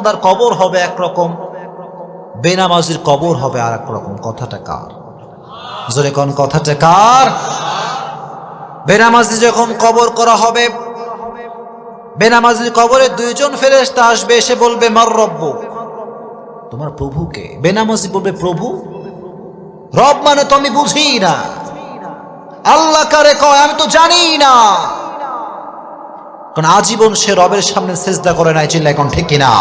বান্দার কবর হবে একরকম, বেনামাজির কবর হবে আর একরকম। কথাটা কার? জোরে কোন কথাটা কার? বেনামাজি যখন কবর করা হবে, বেনামাজির কবরে দুইজন ফেরেশতা আসবে, এসে বলবে মার রব্বুক, তোমার প্রভুকে। বেনামাজি বলবে প্রভু? রব মানে তো আমি বুঝি না, আল্লাহ কারে কয় আমি তো জানি না। কারণ আজীবন সে রবের সামনে সিজদা করে নাই, চিল্লা এখন ঠিক কিনা?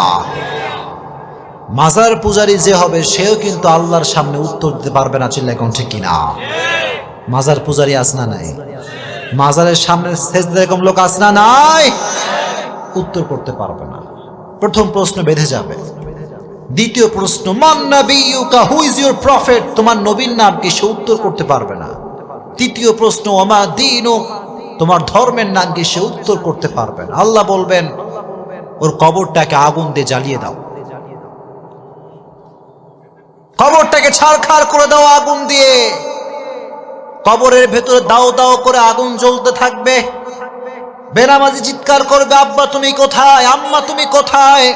মাজার পূজারী যে হবে সেও কিন্তু আল্লাহর সামনে উত্তর দিতে পারবে না, চিল্লা এখন ঠিক কিনা? মাজার পূজারী আছে না নাই? মাজারের সামনে সিজদা এরকম লোক আছে না নাই? উত্তর করতে পারবে না। প্রথম প্রশ্ন বেঁধে যাবে। দ্বিতীয় প্রশ্ন মান নাবিয়ুকা, হু ইজ ইউর প্রফেট, তোমার নবীর নাম কি? সে উত্তর করতে পারবে না। তৃতীয় প্রশ্ন ওমা দীনুক, তোমার ধর্মের নাম কি? সে উত্তর করতে পারবে না। আল্লাহ বলবেন ওর কবরটাকে আগুন দিয়ে জ্বালিয়ে দাও, কবরটাকে ছারখার করে দাও আগুন দিয়ে। কবরের ভেতরে দাও দাও করে আগুন জ্বলতে থাকবে। বেনামাজি চিৎকার করবে আব্বা তুমি কোথায়, আম্মা তুমি কোথায়?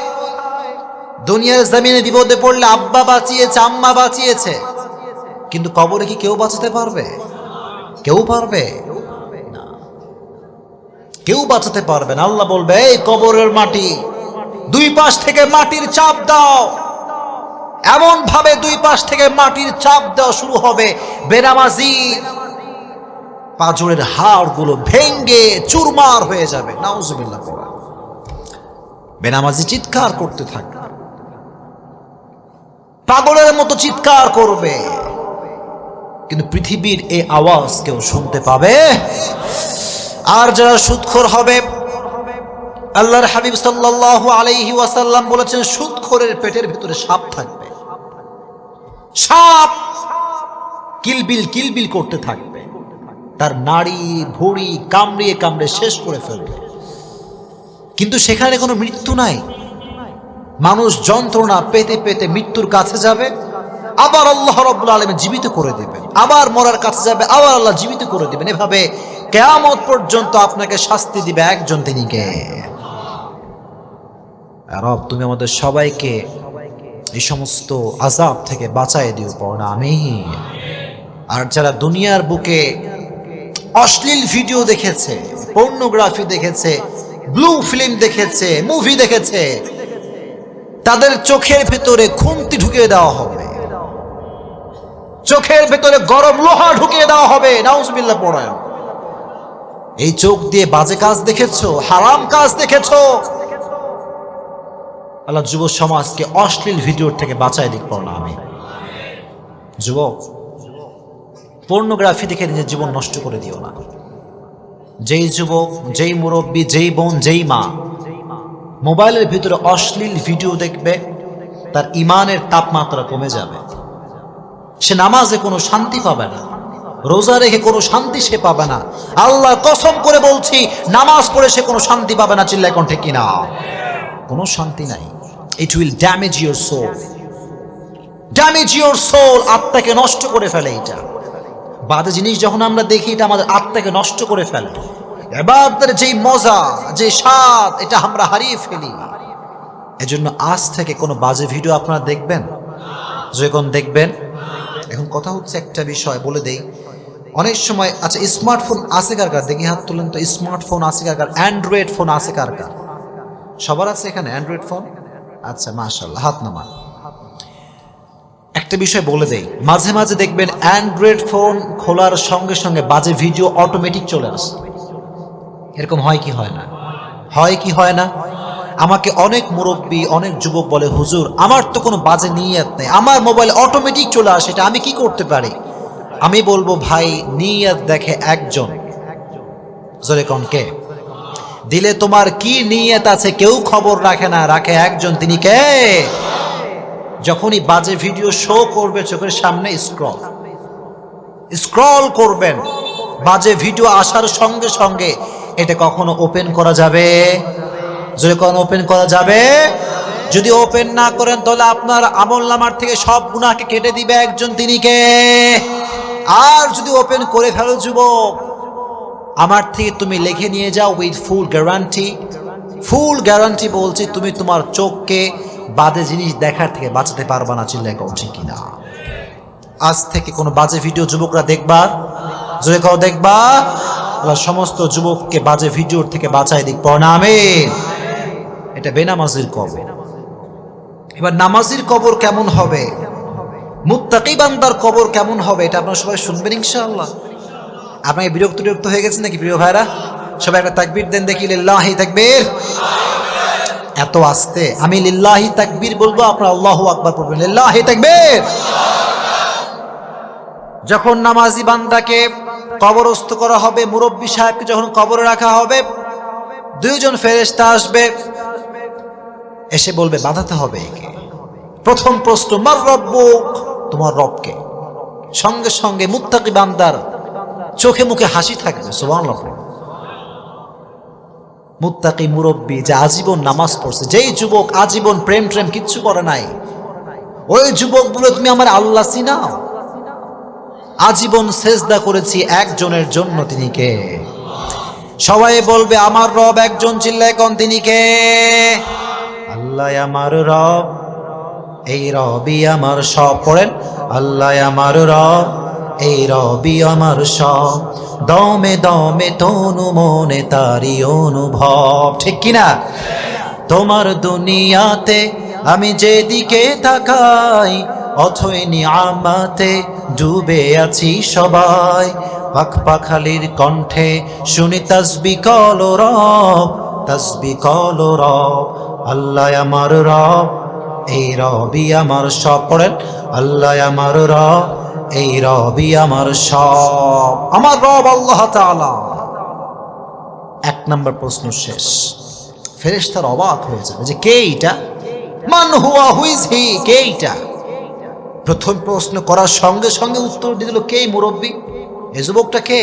দুনিয়ার জমিনে বিপদে পড়লে আব্বা বাঁচিয়েছে, আম্মা বাঁচিয়েছে, কিন্তু কবরে কি কেউ বাঁচাতে পারবে? কেউ পারবে না, কেউ বাঁচাতে পারবে না। আল্লাহ বলবে এই কবরের মাটি, দুই পাশ থেকে মাটির চাপ দাও। এমন ভাবে দুই পাশ থেকে মাটির চাপ দেওয়া শুরু হবে, বেনামাজি পাঁজরের হাড়গুলো ভেঙ্গে চুরমার হয়ে যাবে। নাউজুবিল্লাহ। বেনামাজি চিৎকার করতে থাকবে, পাগলের মতো চিৎকার করবে, কিন্তু পৃথিবীর এই আওয়াজ কেউ শুনতে পাবে? আর যারা সুদখোর হবে, আল্লাহর হাবিব সাল্লাল্লাহু আলাইহি ওয়াসাল্লাম বলেছেন সুদখোরের পেটের ভিতরে সাপ থাকবে। সাপ কিলবিল কিলবিল করতে থাকবে, তার নাড়ি ভুঁড়ি কামড়িয়ে কামড়ে শেষ করে ফেলবে, কিন্তু সেখানে কোনো মৃত্যু নাই। মানুষ যন্ত্রণা পেতে পেতে মৃত্যুর কাছে যাবে, আবার আল্লাহ রাব্বুল আলামিন জীবিত করে দিবেন, আবার মরার কাছে যাবে, আবার আল্লাহ জীবিত করে দিবেন। এভাবে কিয়ামত পর্যন্ত আপনাকে শাস্তি দিবে একজন, তিনি কে? রব তুমি আমাদের সবাইকে এই সমস্ত আযাব থেকে বাঁচায় দিও, পড়না আমিন। আর যারা দুনিয়ার বুকে অশ্লীল ভিডিও দেখেছে, পর্নোগ্রাফি দেখেছে, ব্লু ফিল্ম দেখেছে, মুভি দেখেছে, তাদের চোখের ভেতরে খুন্তি ঢুকিয়ে দেওয়া হবে, চোখের ভেতরে গরম লোহা ঢুকিয়ে দেওয়া হবে। নাউজুবিল্লাহ পড়ায়। এই চোখ দিয়ে বাজে কাজ দেখেছো, হারাম কাজ দেখেছো। আল্লাহ যুব সমাজকে অশ্লীল ভিডিওর থেকে বাঁচায় দিক, পড়না আমি। যুবক, পর্নোগ্রাফি দেখে নিজের জীবন নষ্ট করে দিও না। যেই যুবক, যেই মুরব্বী, যেই বোন, যেই মা মোবাইলের ভিতরে অশ্লীল ভিডিও দেখবে, তার ইমানের তাপমাত্রা কমে যাবে। সে নামাজে কোনো শান্তি পাবে না, রোজা রেখে কোনো শান্তি সে পাবে না। আল্লাহ কসম করে বলছি, নামাজ পড়ে সে কোনো শান্তি পাবে না। চিল্লায় কোন ঠিক কিনা? কোনো শান্তি নাই। It will damage your soul, damage your soul. আত্মাকে নষ্ট করে ফেলে এটা। বাজে জিনিস যখন আমরা দেখি, এটা আমাদের আত্মাকে নষ্ট করে ফেলে। ইবাদতের যেই মজা, যে স্বাদ, এটা আমরা হারিয়ে ফেলি। এজন্য আজ থেকে কোনো বাজে ভিডিও আপনারা দেখবেন, যখন দেখবেন। এখন কথা হচ্ছে একটা বিষয় বলে দেই, অনেক সময় আচ্ছা স্মার্টফোন আছে কার কার? দেখি হাত তুলেন তো। স্মার্টফোন আছে কার কার? অ্যান্ড্রয়েড ফোন আছে কার কার? সবার আছে এখানে অ্যান্ড্রয়েড ফোন? আচ্ছা মাশাআল্লাহ, হাত নামান। একটা বিষয় বলে দেই, মাঝে মাঝে দেখবেন অ্যান্ড্রয়েড ফোন খোলার সঙ্গে সঙ্গে বাজে ভিডিও অটোমেটিক চলে আসে। এরকম হয় কি হয় না? হয় কি হয় না? আমাকে অনেক মুরব্বী, অনেক যুবক বলে হুজুর আমার তো কোনো বাজে নিয়ত নেই, আমার মোবাইল অটোমেটিক চলে আসে, এটা আমি কি করতে পারি? আমি বলবো ভাই, নিয়ত দেখে একজন। জোরে কোন কে? দিলে তোমার কি নিয়ত আছে কেউ খবর রাখে না, রাখে একজন, তিনি কে? যখনই বাজে ভিডিও শো করবে চোখের সামনে, স্ক্রল করবেন, বাজে ভিডিও আসার সঙ্গে সঙ্গে এটা কখনো ওপেন করা যাবে? যদি কখনো ওপেন করা যাবে? যদি ওপেন না করেন তাহলে আপনার আমলনামার থেকে সব গুনাহকে কেটে দিবে একজন, তিনি কে? আর যদি ওপেন করে ফেলো যুবক, আমার থেকে তুমি লিখে নিয়ে যাও with full guarantee. Full guarantee বলছি, তুমি তোমার চোখকে বাজে জিনিস দেখার থেকে বাঁচাতে পারবা না, চিল্লায় কও ঠিক কিনা? আজ থেকে কোনো বাজে ভিডিও যুবকরা দেখবা, জোরে কও দেখবা, আল্লাহ সমস্ত যুবককে বাজে ভিডিওর থেকে বাঁচাই দিক, পড় না আমিন। এটা বেনামাজির কবর। এবার নামাজির কবর কেমন হবে, মুত্তাকি বান্দার কবর কেমন হবে, এটা আপনারা সবাই শুনবেন ইনশাআল্লাহ। আপনাকে বিরক্ত হয়ে গেছেন নাকি প্রিয় ভাইরা? সবাই একটা তাকবীর দেন দেখি, লিল্লাহি তাকবীর। এত আস্তে আমি লিল্লাহি তাকবীর বলবো, আপনারা আল্লাহু আকবার পড়বেন, লিল্লাহি তাকবীর। যখন নামাজি বান্দাকে কবরস্থ করা হবে, মুরব্বী সাহেবকে যখন কবরে রাখা হবে, দুইজন ফেরেশতা আসবে, এসে বলবে বাঁধাতে হবে একে। প্রথম প্রশ্ন, মার রব্বুক, তোমার রবকে। সঙ্গে সঙ্গে মুত্তাকি বান্দার চোখে মুখে হাসি থাকবে, সুবহানাল্লাহ। মুত্তাকি মুরব্বী যে আজীবন নামাজ পড়ছে, যেই যুবক আজীবন প্রেম কিচ্ছু করে নাই, ওই যুবক বলে তুমি আমার আল্লাহ চিনাও? আজীবন সেজদা করেছি একজনের জন্য, তিনি কে? সবাই বলবে আমার রব একজন, চিল্লায় কোন তিনি কে? আল্লাহ আমার রব, এই রবই আমার সব। পড়েন, আল্লাহ আমার রব, এই রবি আমার সব, দমে দমে তনু মনে তারি অনুভব, ঠিক কিনা? তোমার দুনিয়াতে আমি যেদিকে তাকাই, অথই নিয়ামতে ডুবে আছি সবাই। পাখপাখালির কণ্ঠে শুনি তাসবিহ কলো রব, তাসবিহ কলো রব। আল্লাহ আমার রব, এই রবি আমার সব। পড়েন, আল্লাহ আমার রব, এই রবি আমার সব। আমার রব আল্লাহ তাআলা। এক নম্বর প্রশ্ন শেষ। ফেরেশতারা অবাক হয়ে যাবে যে কে এটা, মান হুয়া, হু ইজ হি, কে এটা? প্রথম প্রশ্ন করার সঙ্গে সঙ্গে উত্তর দিয়ে দিল কে? মুরব্বী, এই যুবকটা কে?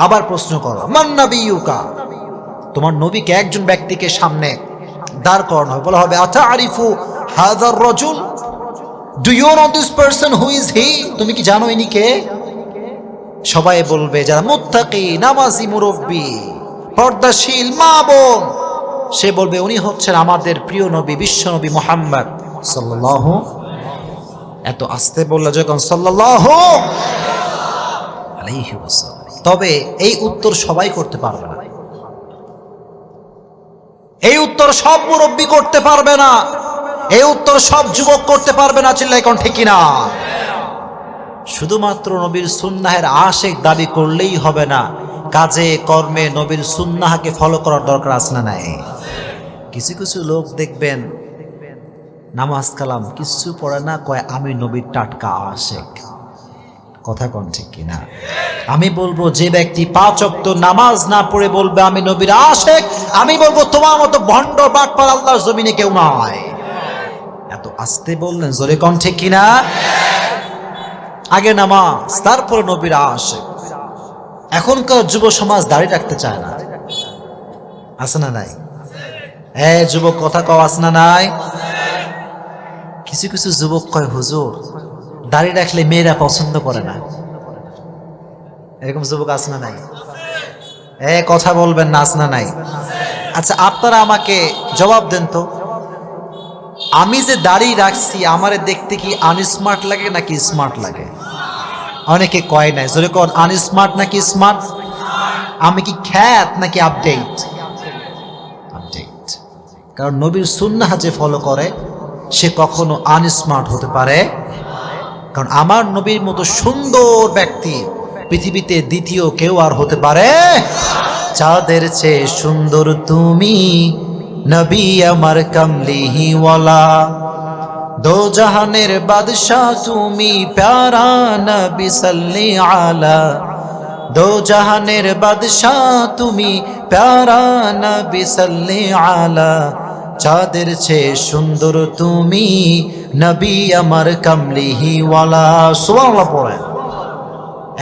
আবার প্রশ্ন করো, মান নাবিয়ুকা, তোমার নবীকে একজন ব্যক্তিকে সামনে দাঁড় করানো হবে, বলা হবে আতারিফু হাযার রাজুল, do you know this person, who is he, তুমি কি জানো ইনি কে? সবাই বলবে যারা মুত্তাকি, নামাজি, মুরব্বী, পর্দাশীল মা বোন, সে বলবে উনি হচ্ছেন আমাদের প্রিয় নবী, বিশ্ব নবী মুহাম্মদ সাল্লাল্লাহু। এত আস্তে বললে যখন সাল্লাল্লাহু আলাইহি ওয়াসাল্লাম। তবে এই উত্তর সবাই করতে পারবে না, এই উত্তর সব মুরব্বী করতে পারবে না, এই উত্তর সব যুবক করতে পারবে না, চিল্লাই কোন ঠিক কিনা? শুধুমাত্র নবীর সুন্নাহের আশিক দাবি করলেই হবে না, কাজে কর্মে নবীর সুন্নাহকে ফলো করার দরকার আছে না নাই? কিছু কিছু লোক দেখবেন নামাজ কালাম কিছু পড়ে না, কয় আমি নবীর টাটকা আশিক। কথা কোন ঠিক কিনা? আমি বলবো যে ব্যক্তি 5 ওয়াক্ত নামাজ না পড়ে বলবে আমি নবীর আশিক, আমি বলবো তোমার মতো ভণ্ড বাটপার আল্লাহর জমিনে কেউ নাই। এত আস্তে বললেন, জোরে কোন ঠিক কিনা? আগে নামাজ, তারপরে নবীর আশিক। এখনকার যুব সমাজ দাঁড়িয়ে রাখতে চায় না, আছে না নাই? যুবক কথা কও, আছে না নাই? কিছু কিছু যুবক কয় হুজুর দাড়ি রাখলে মেয়েরা পছন্দ করে না, এরকম যুবক আছে না নাই? কথা বলবেন না, আছে না নাই? আচ্ছা আপনারা আমাকে জবাব দেন তো, আমি যে দাড়ি রাখছি আমারে দেখতে কি আনস্মার্ট লাগে নাকি স্মার্ট লাগে? অনেকে কয় নাই, জোরে কোন, আনস্মার্ট নাকি স্মার্ট? আমি কি খ্যাত নাকি আপডেট? আপডেট। কারণ নবীর সুন্নাহ যে ফলো করে সে কখনো আনস্মার্ট হতে পারে, কারণ আমার নবীর মতো সুন্দর ব্যক্তি পৃথিবীতে দ্বিতীয় কেউ আর হতে পারে? চাঁদের চেয়ে সুন্দর তুমি নবী আমার কামলিহি ওয়ালা, দো জাহানের বাদশাহ তুমি প্যারা নবী সাল্লি আলা, দো জাহানের বাদশাহ তুমি প্যারা নবী সাল্লি আলা, চাঁদের চেয়ে সুন্দর তুমি নবী আমার কামলিহি ওয়ালা। সুবহানাল্লাহ পড়েন।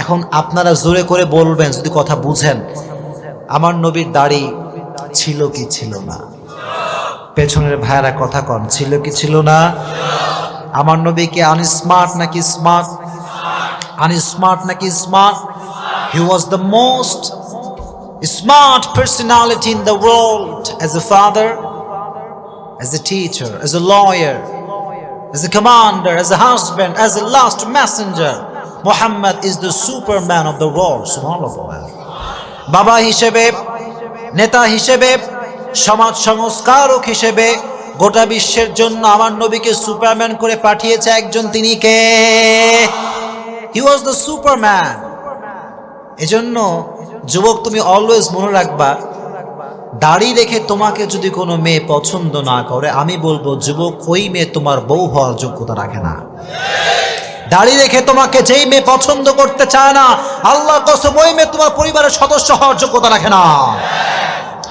এখন আপনারা জোরে করে বলবেন যদি কথা বুঝেন, আমার নবীর দাড়ি ছিল কি ছিল না? পেছনের ভাইরা কথা কন, ছিল কি ছিল না? আমার নবী কি আনস্মার্ট নাকি স্মার্ট? আনস্মার্ট নাকি smart? He was the most smart personality in the world as a father, as a teacher, as a lawyer, as a commander, as a husband, as a last messenger. Muhammad is the superman of the world. Subhanallah. বাবা হিসেবে, নেতা হিসেবে, সমাজ সংস্কারক হিসেবে গোটা বিশ্বের জন্য আমার নবীকে সুপারম্যান করে পাঠিয়েছে একজন, তিনি কে? He was the superman. এজন্য যুবক, তুমি অলওয়েজ মনে রাখবা, দাড়ি রেখে তোমাকে যদি কোনো মেয়ে পছন্দ না করে, আমি বলবো যুবক, ওই মেয়ে তোমার বউ হওয়ার যোগ্যতা রাখে না। দাড়ি রেখে তোমাকে যেই মেয়ে পছন্দ করতে চায় না, আল্লাহ কসম ওই মেয়ে তোমার পরিবারের সদস্য হওয়ার যোগ্যতা রাখে না।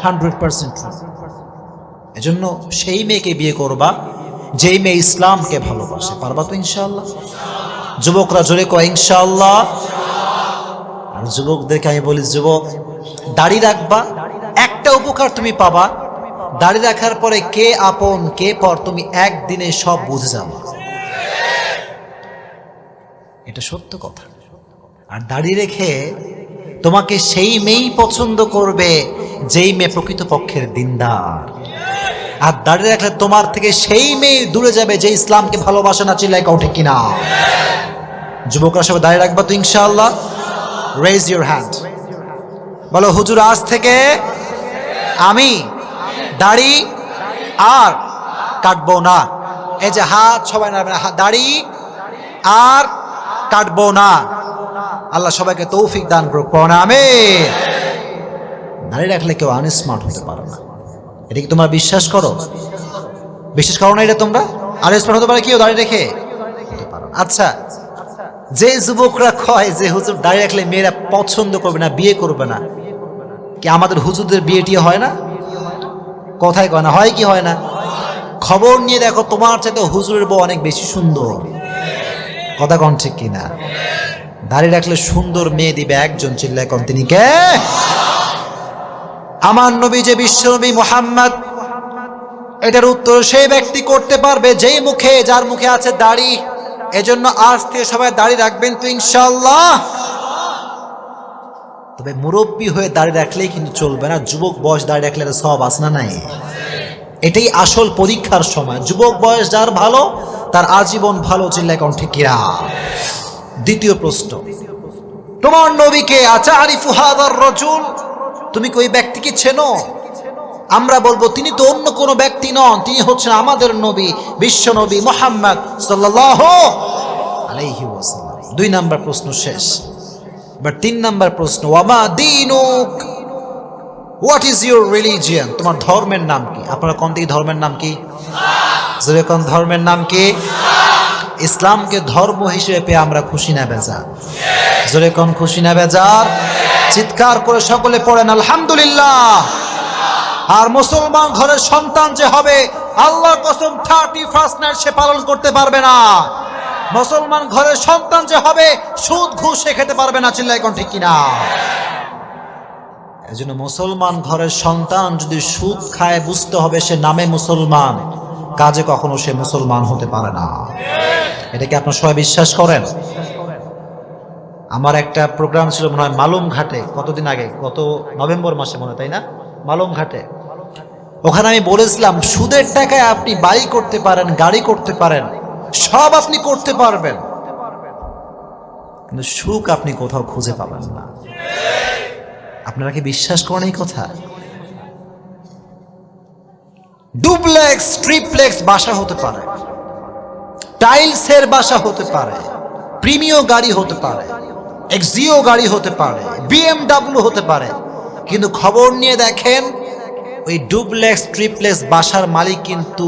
100% ট্রু। এজন্য সেই মেয়েকে বিয়ে করবা যেই মেয়ে ইসলামকে ভালোবাসে। পারবা তো ইনশাআল্লাহ? যুবকরা জোরে কয় ইনশাআল্লাহ। আর যুবকদেরকে আমি বলি, যুবক, দাড়ি রাখবা, একটা উপকার তুমি পাবা, দাড়ি রাখার পরে কে আপন কে পর তুমি একদিনে সব বুঝে যাবে। এটা সত্য কথা। আর দাড়ি রেখে তোমাকে সেই মেয়েই পছন্দ করবে যেই মেয়ে প্রকৃতপক্ষের দিনদার। আর দাড়ি রাখলে তোমার থেকে সেই মেয়ে দূরে যাবে যে ইসলামকে ভালোবাসে না। চিল্লাই কও ঠিক কিনা? যুবকরা সবাই দাড়ি রাখবা তো ইনশাআল্লাহ? রেজ ইউর হ্যান্ড, বলো হুজুর আজ থেকে আমি দাড়ি আর কাটবো না। এই যে হাত সবাই নাড়বে না, দাড়ি আর কাটবো না। আল্লাহ সবাইকে তৌফিক দান করুক, পড়ো না আমিন। দাড়ি রাখলে কেউ আনস্মার্ট হতে পারে না, এটা কি তোমরা বিশ্বাস করো? বিশ্বাস করো না এটা তোমরা? আনস্মার্ট হতে পারে কেউ দাড়ি রেখে? হতে পারো না। আচ্ছা, যে যুবকরা কয় যে হুজুর দাড়ি রাখলে মেয়েরা পছন্দ করবে না, বিয়ে করবে না, কি আমাদের হুজুরদের বিয়েটি হয় না? কথাই কয় না, হয় কি হয় না? খবর নিয়ে দেখো, তোমার চাইতে হুজুরের বউ অনেক বেশি সুন্দর। কথা কন ঠিক কিনা? দাড়ি রাখলে সুন্দর মেয়ে দিবে একজন, চিল্লায় কন তিনি কে? আমার নবী যে বিশ্ব নবী মুহাম্মদ। এটার উত্তর সেই ব্যক্তি করতে পারবে যেই মুখে, যার মুখে আছে দাড়ি। এজন্য আজ থেকে সবাই দাড়ি রাখবেন তো ইনশাআল্লাহ। তবে মুরব্বী হয়ে দাড়ি রাখলেই কিন্তু চলবে না, যুবক বয়স দাড়ি রাখলে সব আছে না নাই? এটাই আসল পরীক্ষার সময়। যুবক বয়স যার ভালো, তার আজীবন ভালো। চিল্লায় কোন ঠিক কিনা? দ্বিতীয় প্রশ্ন, তোমার নবীকে আতারিফু হাযার রাজুল, তুমি কি ওই ব্যক্তিকে চেনো? আমরা বলবো তিনি তো অন্য কোনো ব্যক্তি নন, তিনি হচ্ছেন আমাদের নবী, বিশ্ব নবী মুহাম্মদ সাল্লাল্লাহু আলাইহি ওয়াসাল্লাম। 2 নাম্বার প্রশ্ন শেষ। এবার 3 নাম্বার প্রশ্ন, ওয়ামা দীনুক, হোয়াট ইজ ইউর রিলিজিয়ন? তোমার ধর্মের নাম কি? আপনারা কোন দিকে ধর্মের নাম কি? জোরে কোন ধর্মের নাম কি? ইসলামকে ধর্ম হিসেবে পেয়ে আমরা খুশি না বেজার? জোরে কোন খুশি না বেজার? চিৎকার করে সকলে পড়েন আলহামদুলিল্লাহ। আর মুসলমান ঘরের সন্তান যে হবে, আল্লাহর কসম 31st নাইট সে পালন করতে পারবে না। মুসলমান ঘরের সন্তান যে হবে, সুদ ঘুষ সে খেতে পারবে না। চিল্লাই কোন ঠিক কিনা? এজন্য মুসলমান ঘরের সন্তান যদি সুদ খায়, বুঝতে হবে সে নামে মুসলমান, কাজে কখনো সে মুসলমান হতে পারে না। এটা কি আপনারা সবাই বিশ্বাস করেন? আমার একটা প্রোগ্রাম ছিল মনে হয় মালুম ঘাটে, কতদিন আগে, গত নভেম্বর মাসে মনে, তাই না? মালুম ঘাটে। ওখানে আমি বলেছিলাম, সুদের টাকায় আপনি বাড়ি করতে পারেন, গাড়ি করতে পারেন, সব আপনি করতে পারবেন, কিন্তু সুখ আপনি কোথাও খুঁজে পাবেন না। আপনারা কি বিশ্বাস করেন এই কথা? ডুপ্লেক্স, ট্রিপ্লেক্স বাসা হতে পারে, টাইলসের বাসা হতে পারে, প্রিমিয়াম গাড়ি হতে পারে, এক্সিও গাড়ি হতে পারে, BMW হতে পারে, কিন্তু খবর নিয়ে দেখেন ওই ডুপ্লেক্স ট্রিপ্লেক্স বাসার মালিক কিন্তু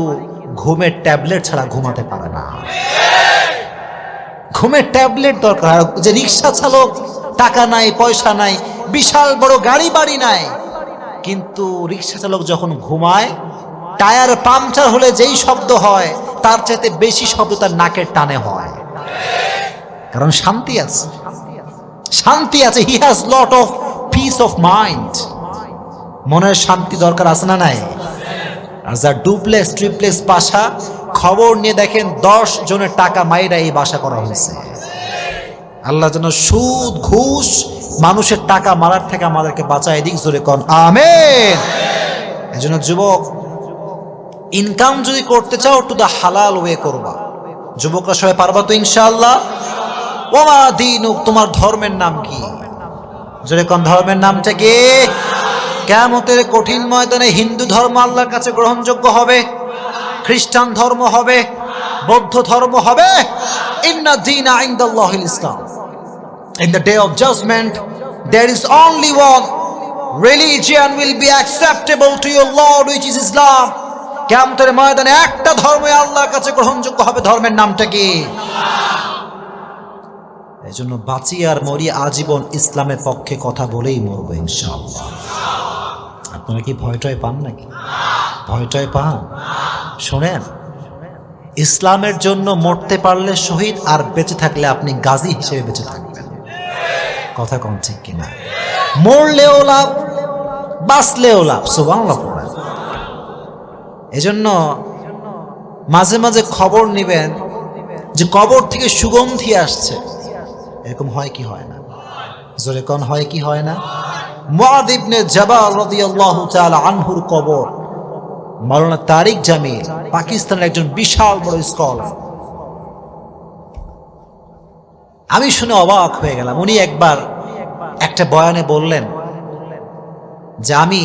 ঘুমের ট্যাবলেট ছাড়া ঘুমাতে পারে না। ঘুমের ট্যাবলেট দরকার। যে রিক্সা চালক, টাকা নাই, পয়সা নাই, বিশাল বড় গাড়ি বাড়ি নাই, কিন্তু রিক্সা চালক যখন ঘুমায়, টায়ার পাংচার হলে যেই শব্দ হয়, তার চাইতে বেশি শব্দ তার নাকের টানে হয়। কারণ শান্তি আছে, শান্তি আছে। He has lot of piece of mind. মনের শান্তি দরকার আছে না নাই? আর যার ডুপ্লেক্স ট্রিপ্লেক্স বাসা, খবর নিয়ে দেখেন 10 জনের টাকা মাইরা এই বাসা করা হয়েছে। আল্লাহ যেন সুদ ঘুষ মানুষের টাকা মারার থেকে আমাদেরকে বাঁচায় দিক। জোরে কোন আমিন। এজন্য যুবক, ইনকাম যদি করতে চাও টু দা হালাল ওয়ে করবা। যুবকরা সবাই পারবা তো ইনশাআল্লাহ? ওমা দীনুক, তোমার ধর্মের নাম কি? জোরে কোন ধর্মের নামটা কি? কিয়ামতের কঠিন ময়দানে হিন্দু ধর্ম আল্লাহর কাছে গ্রহণযোগ্য হবে, খ্রিস্টান ধর্ম হবে, বৌদ্ধ ধর্ম হবে। ইন্না দীনা ইনদাল্লাহিল ইসলাম। In the day of judgment, there is only one religion will be acceptable to your Lord, which is Islam. কিয়ামতের ময়দানে একটা ধর্মই আল্লাহর কাছে গ্রহণযোগ্য হবে, ধর্মের নামটা কি? এজন্য বাঁচি আর মরি আজীবন ইসলামের পক্ষে কথা বলেই মরবো ইনশাআল্লাহ। আপনারা কি ভয়টয় পান নাকি? ভয়টয় পান? শোনেন, ইসলামের জন্য মরতে পারলে শহীদ, আর বেঁচে থাকলে আপনি গাজী হিসেবে বেঁচে থাকবেন। কথা কোন ঠিক কিনা? মরলেও লাভ, বাঁচলেও লাভ। সুবহানাল্লাহ। এজন্য মাঝে মাঝে খবর নেবেন যে কবর থেকে সুগন্ধি আসছে, এরকম হয় কি হয় না? জোরে কোন হয় কি হয় না? মুআয ইবনে জাবাল রাদিয়াল্লাহু তাআলা আনহুর কবর, মাওলানা তারিক জামিল পাকিস্তানের একজন বিশাল বড় স্কলার। আমি শুনে অবাক হয়ে গেলাম। উনি একবার একটা বয়ানে বললেন যে আমি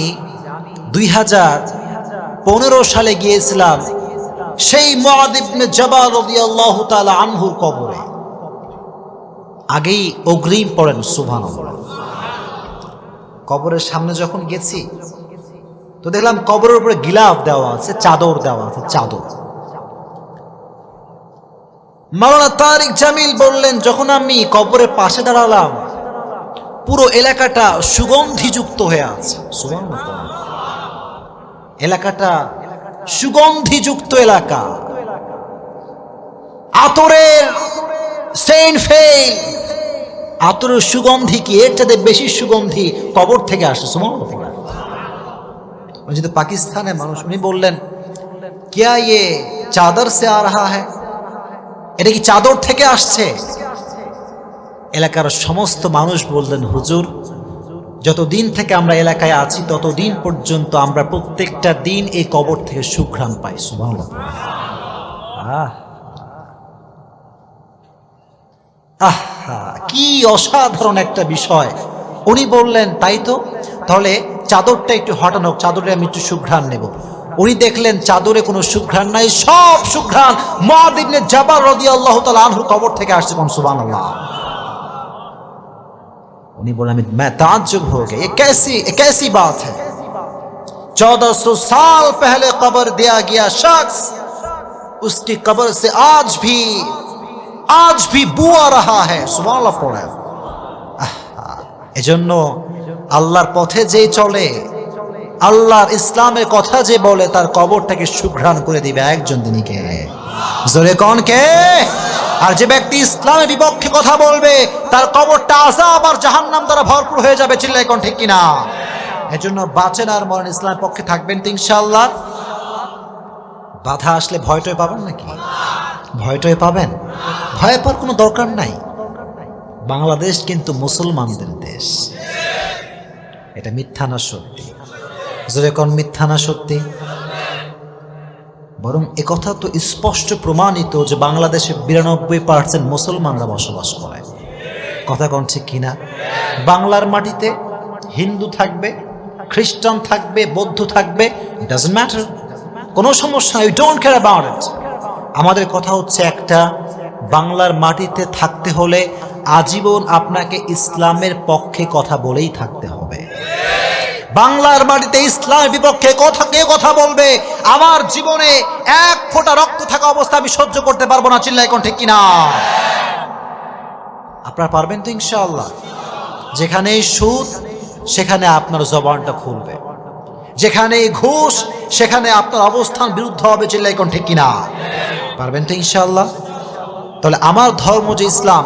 2015 সালে গিয়েছিলাম সেই মুআয ইবনে জাবাল রাদিয়াল্লাহু তাআলা আনহুর কবরে। আগেই অগ্রিম পড়েন সুবহানাল্লাহ। কবরের সামনে যখন গেছি তো দেখলাম কবরের উপরে গিলাফ দেওয়া আছে, চাদর দেওয়া আছে, চাদর। মাওলানা তারিক জামিল বললেন, যখন আমি কবরের পাশে দাঁড়ালাম পুরো এলাকাটা সুগন্ধিযুক্ত হয়ে আছে। সুবহানাল্লাহ। এলাকাটা সুগন্ধিযুক্ত এলাকা, আতরের সেন্ট ফেল, আতরের সুগন্ধি কি এর চাইতে বেশি সুগন্ধি কবর থেকে আসে। সুবহানাল্লাহ। যেহেতু পাকিস্তানের মানুষ, উনি বললেন কিয়া ইয়ে চাদর সে আ রাহা হ্যায়, এটা কি চাদর থেকে আসছে? এলাকার সমস্ত মানুষ বললেন, হুজুর যতদিন থেকে আমরা এলাকায় আছি ততদিন পর্যন্ত আমরা প্রত্যেকটা দিন এই কবর থেকে সুঘ্রাণ পাই। সুবহানাল্লাহ। কি অসাধারণ একটা বিষয়। উনি বললেন, তাই তো, তাহলে চাদরটা একটু হটানো, চাদরে আমি একটু সুঘ্রাণ নেব। উনি দেখলেন চাদরে কোনো সুঘ্রাণ নাই, সব সুঘ্রাণ মুআয ইবনে জাবাল রাদিয়াল্লাহু তাআলা আনহুর কবর থেকে আসছে। কোন সুবহানাল্লাহ। उन्नी बोला मैं ताज्जुब हो गया, ये कैसी बात है। 1400 साल पहले कब्र दिया गया शख्स, उसकी कब्र से आज भी बू आ रहा है। सुभान अल्लाह पड़ा। এজন্য আল্লাহর পথে যে চলে, আল্লাহর ইসলামের কথা যে বলে, তার কবরটাকে সুঘ্রাণ করে দিবে একজন দিনকে। জোরে কোন কে? আর যে ব্যক্তি ইসলামের বিপক্ষে কথা বলবে তার কবরটা আযাব আর জাহান্নাম দ্বারা ভরপুর হয়ে যাবে। চিল্লায় কোন ঠিক কিনা? এজন্য বাঁচেন আর মরেন ইসলামের পক্ষে থাকবেন তো ইনশাআল্লাহ। বাধা আসলে ভয়টয় পাবেন নাকি? ভয়টয় পাবেন? ভয় পাওয়ার কোনো দরকার নাই। বাংলাদেশ কিন্তু মুসলমানদের দেশ। এটা মিথ্যা না সত্যি? জোরে কোন মিথ্যা না সত্যি? বরং একথা তো স্পষ্ট প্রমাণিত যে বাংলাদেশে 92% মুসলমানরা বসবাস করে। কথা কোন ঠিক কিনা? বাংলার মাটিতে হিন্দু থাকবে, খ্রিস্টান থাকবে, বৌদ্ধ থাকবে, ডাজন্ট ম্যাটার, কোনো সমস্যা নাই, we don't care about it. আমাদের কথা হচ্ছে একটা, বাংলার মাটিতে থাকতে হলে আজীবন আপনাকে ইসলামের পক্ষে কথা বলেই থাকতে হবে। বাংলার মাটিতে ইসলামের বিপক্ষে কেউ কথা বলবে, আমার জীবনে এক ফোঁটা রক্ত থাকা অবস্থা আমি সহ্য করতে পারবো না। চিল্লায় কোন ঠিক কিনা? আপনারা পারবেন তো ইনশাআল্লাহ। যেখানেই সুদ সেখানে আপনার জবানটা খুলবে, যেখানেই ঘুষ সেখানে আপনার অবস্থান বিরুদ্ধ হবে। চিল্লায় কোন ঠিক কিনা? পারবেন তো ইনশাআল্লাহ। তাহলে আমার ধর্ম যে ইসলাম,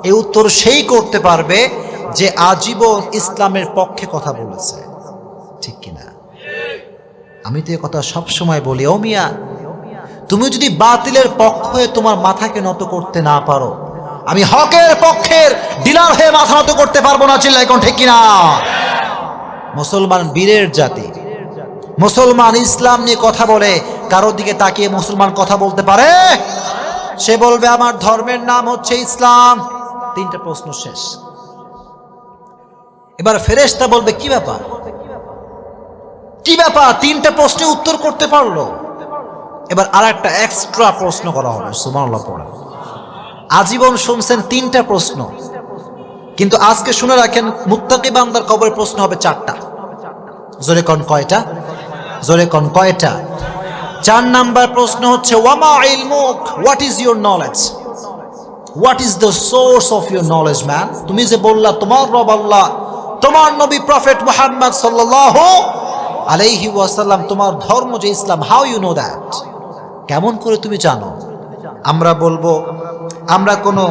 এই উত্তর সেই করতে পারবে যে আজীবন ইসলামের পক্ষে কথা বলেছে। ঠিক কিনা? আমি তো এই কথা সবসময় বলি, ও মিয়া, তুমি যদি বাতিলের পক্ষ হয়ে তোমার মাথাকে নত করতে না পারো, আমি হকের পক্ষের ডিলার হয়ে মাথা নত করতে পারবো না। চিল্লায় কোন ঠিক কিনা? মুসলমান বীরের জাতি, মুসলমান ইসলাম নিয়ে কথা বলে, কারোর দিকে তাকিয়ে মুসলমান কথা বলতে পারে? সে বলবে আমার ধর্মের নাম হচ্ছে ইসলাম। তিনটা প্রশ্ন শেষ। এবার ফেরেশতা বলবে কি ব্যাপার, কি ব্যাপার, তিনটা প্রশ্নের উত্তর করতে পারলো। এবার আর একটা এক্সট্রা প্রশ্ন করা হবে। সুবহানাল্লাহ পড়া। আজীবন শুনছেন তিনটা প্রশ্ন, কিন্তু আজকে শুনে রাখেন মুত্তাকি বান্দার কবরে প্রশ্ন হবে চারটা। জোরে কোন কয়টা? জোরে কোন কয়টা? 4 নাম্বার প্রশ্ন হচ্ছে ওয়ামা ইলমুক, what is your knowledge, what is the source of your knowledge man. তুমি যে বললা তোমার রব আল্লাহ, তোমার নবী প্রফেট মুহাম্মদ সাল্লাল্লাহু আলাইহি ওয়াসাল্লাম, তোমার ধর্ম যে ইসলাম, হাউ ইউ নো দ্যাট, কেমন করে তুমি জানো? আমরা বলবো আমরা কোনো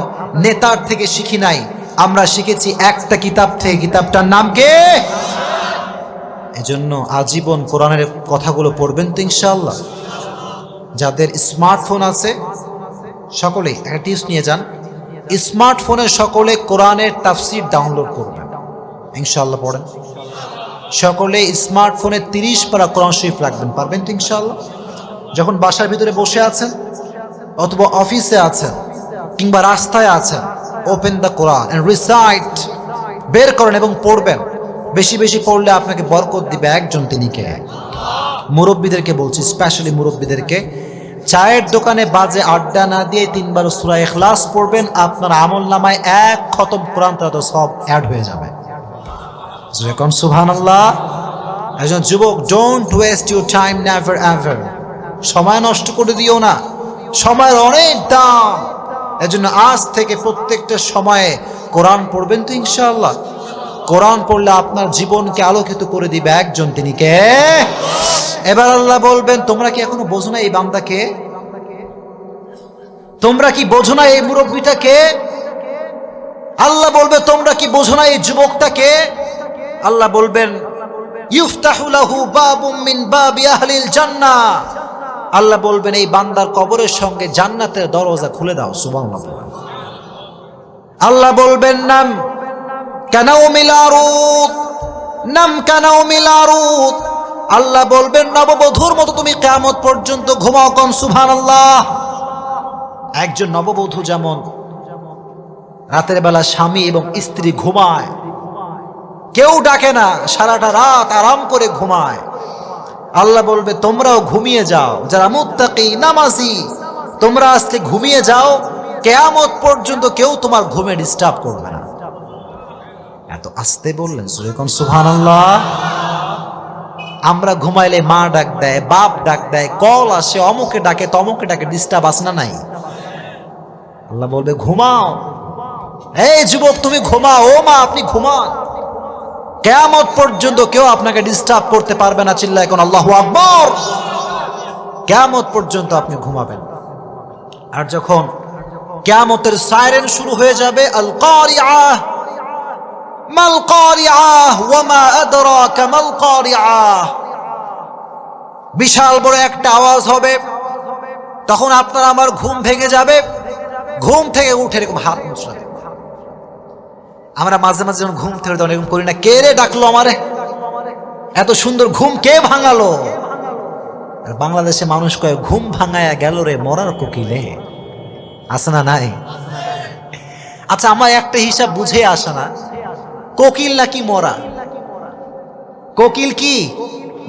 নেতার থেকে শিখি নাই, আমরা শিখেছি একটা কিতাব থেকে। কিতাবটার নাম কি? এজন্য আজীবন কোরআনের কথাগুলো পড়বেন তো ইনশাআল্লাহ। যাদের স্মার্টফোন আছে সকলে একটা টিপস নিয়ে যান, স্মার্টফোনে সকলে কোরআনের তাফসীর ডাউনলোড করবেন, ইনশাআল্লাহ পড়েন। সকলে স্মার্টফোনে 30 পারা কোরআন শরীফ রাখবেন, পারবেন তো ইনশাআল্লাহ। যখন বাসার ভিতরে বসে আছেন অথবা অফিসে আছেন কিংবা রাস্তায় আছেন, open the Quran and recite, বের করেন এবং পড়বেন। বেশি বেশি পড়লে আপনাকে বরকত দিবে একজন, তিনি কে? মুরব্বীদেরকে বলছি, স্পেশালি মুরব্বীদেরকে, চায়ের দোকানে বাজে আড্ডা না দিয়ে 3 বার সূরা ইখলাস পড়বেন, আপনার আমলনামায় 1 খতম কোরআন তেলাওয়াত সব অ্যাড হয়ে যাবে। যেরকম সুবহানাল্লাহ। একজন যুবক, don't waste your time, never ever. সময় নষ্ট করে দিও না, সময়ের অনেক দাম। এজন্য আজ থেকে প্রত্যেকটা সময়ে কোরআন পড়বেন তো ইনশাআল্লাহ। কোরআন পড়লে আপনার জীবনকে আলোকিত করে দিবে একজন, তিনি কে? এবার আল্লাহ বলবেন তোমরা কি এখনো বোঝো না এই বান্দাকে? তোমরা কি বোঝো না এই মুরব্বীটাকে? আল্লাহ বলবে তোমরা কি বোঝো না এই যুবকটাকে? আল্লাহ বলবেন ইফতাহু লাহু বাবুম মিন বাবি আহলিল জান্নাহ। আল্লাহ বলবেন এই বান্দার কবরের সঙ্গে জান্নাতের দরজা খুলে দাও। সুবহানাল্লাহ। আল্লাহ বলবেন নাম কানাউমিল আরুদ, নাম কানাউমিল আরুদ। আল্লাহ বলবেন নববধূর মতো তুমি কিয়ামত পর্যন্ত ঘুমাও। কোন সুবহানাল্লাহ। একজন নববধূ যেমন রাতের বেলা স্বামী এবং স্ত্রী ঘুমায়, কেউ ডাকে না, সারাটা রাত আরাম করে ঘুমায়, আল্লাহ বলবে তোমরাও ঘুমিয়ে যাও, যারা মুত্তাকি নামাজি তোমরা আজকে ঘুমিয়ে যাও, কিয়ামত পর্যন্ত কেউ তোমার ঘুমে ডিস্টার্ব করবে না। এত আস্তে বললেন, সুবহান সুবহানাল্লাহ। আমরা ঘুমাইলে মা ডাক দেয়, বাপ ডাক দেয়, কল আসে, অমুকে ডাকে তমুকে ডাকে, ডিস্টার্ব আসে না নাই? আল্লাহ বলবে ঘুমাও, এই যুবক তুমি ঘুমাও, ও মা আপনি ঘুমান, কিয়ামত পর্যন্ত কেউ আপনাকে ডিস্টার্ব করতে পারবে না। চিল্লায় এখন আল্লাহু আকবার। কিয়ামত পর্যন্ত আপনি ঘুমাবেন। আর যখন কিয়ামতের সাইরেন শুরু হয়ে যাবে, আল কারিআহ মাল কারিআহ ওয়া মা আদরাকা মাল কারিআহ, বিশাল বড় একটা আওয়াজ হবে, তখন আপনার আমার ঘুম ভেঙে যাবে। ঘুম থেকে উঠে এরকম হাত মুছবেন। আমরা মাঝে মাঝে যখন ঘুম থেকে এরকম করি না, কে রে ডাকলো আমারে, এত সুন্দর ঘুম কে ভাঙালো? আর বাংলাদেশে মানুষ কয় ঘুম ভাঙায়া গেল রে মরার কোকিলে, আছে না নাই? আচ্ছা আমার একটা হিসাব বুঝে আসে না, কোকিল নাকি মরা? কোকিল কি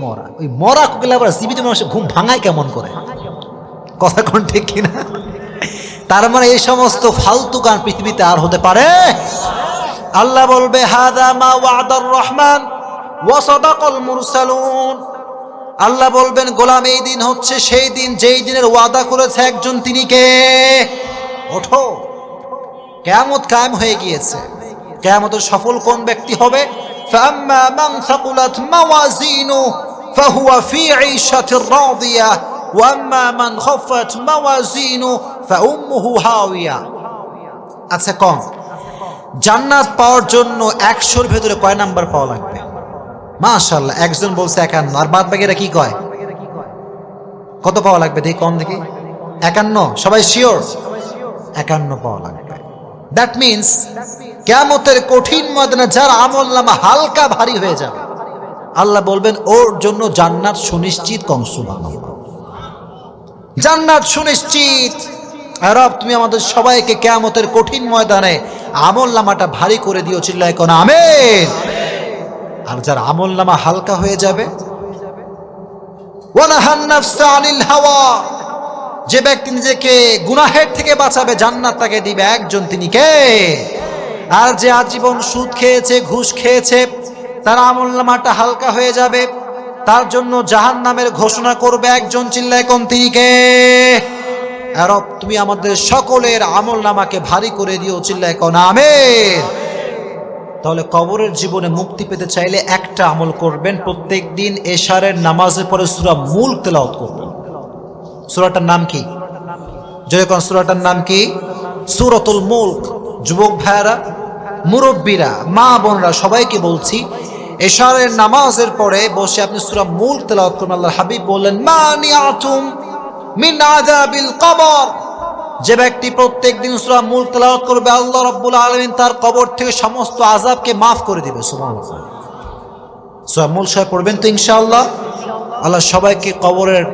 মরা? ওই মরা কোকিল আবার জীবিত মানুষের ঘুম ভাঙায় কেমন করে? কথা কোন ঠিক কিনা? তার মানে এই সমস্ত ফালতু গান পৃথিবীতে আর হতে পারে? আল্লাহ বলবে হাদা মা ওয়াদার রহমান ওয়া সাদাকাল মুরসালুন। আল্লাহ বলবেন গোলাম এই দিন হচ্ছে সেই দিন যেই দিনের ওয়াদা করেছে একজন, তিনি কে? ওঠো, কিয়ামত কায়েম হয়ে গিয়েছে। কিয়ামতের সফল কোন ব্যক্তি হবে? ফাম্মা মান সাকুলাত মাওয়াজিনু ফাহুয়া ফি ঈশাতির রাদিয়া ওয়া আম্মা মান খাফাত মাওয়াজিনু ফাউম্মুহু হাওিয়া। আচ্ছা কোন জান্নাত পাওয়ার জন্য 100-র ভেতরে কয় নাম্বার পাওয়া লাগবে? মাশাআল্লাহ, একজন বলছে 51, আর বাদ বাকিরা কি কয়? কত পাওয়া লাগবে দেখি, কোন দেখি? 51। সবাই শিওর? 51 পাওয়া লাগবে। দ্যাট মিন্স কিয়ামতের কঠিন ময়দানে যার আমলনামা হালকা ভারী হয়ে যাবে, আল্লাহ বলবেন ওর জন্য জান্নাত সুনিশ্চিত। কম সুবহানাল্লাহ। জান্নাত সুনিশ্চিত। রব তুমি আমাদের সবাইকে কিয়ামতের কঠিন ময়দানে আমলনামাটা ভারী করে দিও, চিল্লায় কোন আমিন। আর যার আমলনামা হালকা হয়ে যাবে, ওয়ানাহান নাফসা আনিল হাওয়া, যে ব্যক্তি নিজেকে গুনাহের থেকে বাঁচাবে জান্নাত তাকে দিবে একজন, তিনি কে? আর যে আজীবন সুদ খেয়েছে, ঘুষ খেয়েছে, তার আমলনামাটা হালকা হয়ে যাবে, তার জন্য জাহান্নামের ঘোষণা করবে একজন, চিল্লায় কোন তিনি কে? রব তুমি আমাদের সকলের আমলনামাকে ভারী করে দিও, চিল্লায় কোন আমিন। তাহলে কবরের জীবনে মুক্তি পেতে চাইলে একটা আমল করবেন, প্রত্যেক দিন এশারের নামাজের পরে সূরা মুলক তেলাওয়াত করবেন। সূরাটার নাম কি? জয় কোন সূরাটার নাম কি? সূরাতুল মুলক। যুবক ভাইরা, মুরব্বীরা, মা বোনরা সবাইকে বলছি, এশারের নামাজের পরে বসে আপনি সূরা মুলক তেলাওয়াত করুন। আল্লাহর হাবিব বললেন, মানিয়াতুম মিন আযাবিল কবর, যে ব্যক্তি প্রত্যেক দিন সূরা মুলক তেলাওয়াত করবে আল্লাহ রাব্বুল আলামিন তার কবর থেকে সমস্ত আযাবকে মাফ করে দিবে। সুবহানাল্লাহ। সূরা মুলক সবাই পড়বেন তো ইনশাআল্লাহ। আল্লাহ সবাইকে কবরের